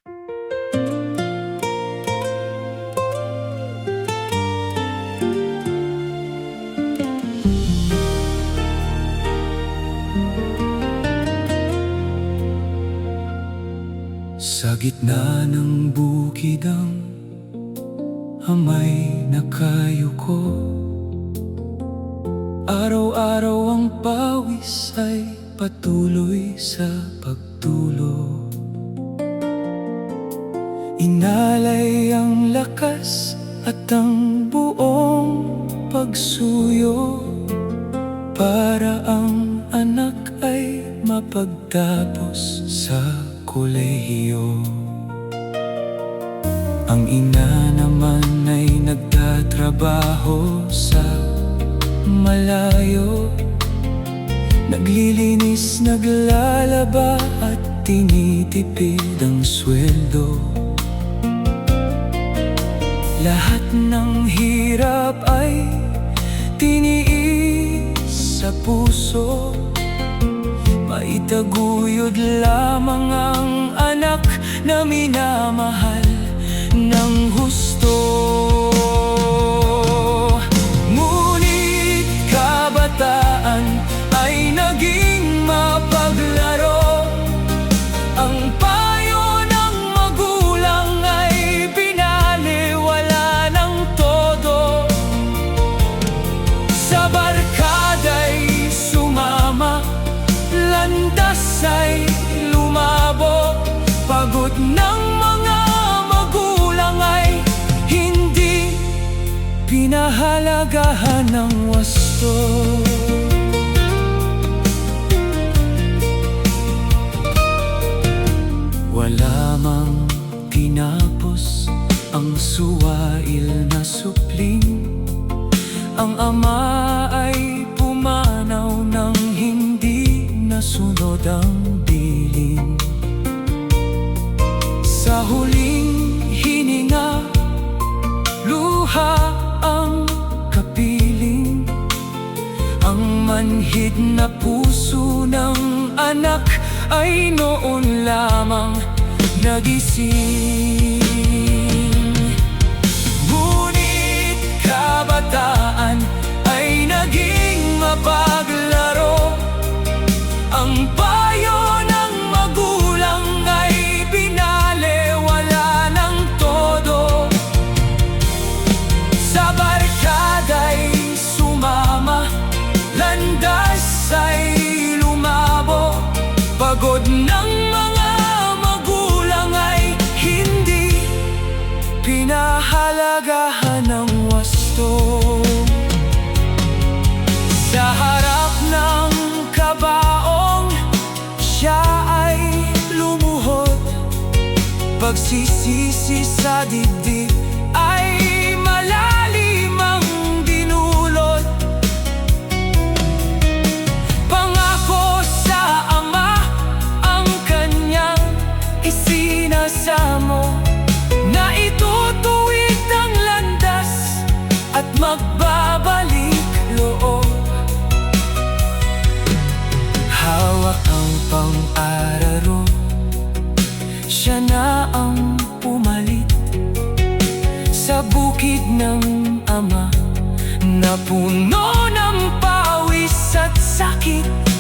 Sa gitna ng bukid ang ama'y nakayuko. Araw-araw ang pawis ay patuloy sa pagtulo. Inalay ang lakas at ang buong pagsuyo para ang anak ay mapagtapos sa kolehiyo. Ang ina naman ay nagtatrabaho sa malayo, naglilinis, naglalaba at tinitipid ang sweldo. Lahat ng hirap ay tiniis sa puso, maitaguyod lamang ang anak na minamahal ng husto. Ngunit kabataan ay naging mapaglaro. Ang payo ng magulang ay binaliwala ng todo. Sa barkada'y sumama, landas ay lumabo. Pagod ng mga magulang ay hindi pinahalagahan ng wasto. Wala mang tinapos ang suwail na supling. Ang ama ay pumanaw ng hindi nasunod ang bilin. Sa huling hininga, luha ang kapiling. Ang manhid na puso ng anak ay noon lamang nagising. Ngunit kabataan ay naging mapaglaro. Ang payo ng magulang ay binaliwala ng todo. Sa barkada'y sumama, landas ay lumabo. Pagod ng mga magulang ay hindi pinahalagahan ng wasto. Sa harap ng kabaong, siya ay lumuhod. Pagsisisi sa dibdib ay malalim ang dinulot. Pangako sa ama ang kanyang isinasamo, na itutuwid ang landas at magbabalik loob. Hawak ang pang-araro, siya na ang pumalit sa bukid ng ama na puno ng pawis at sakit.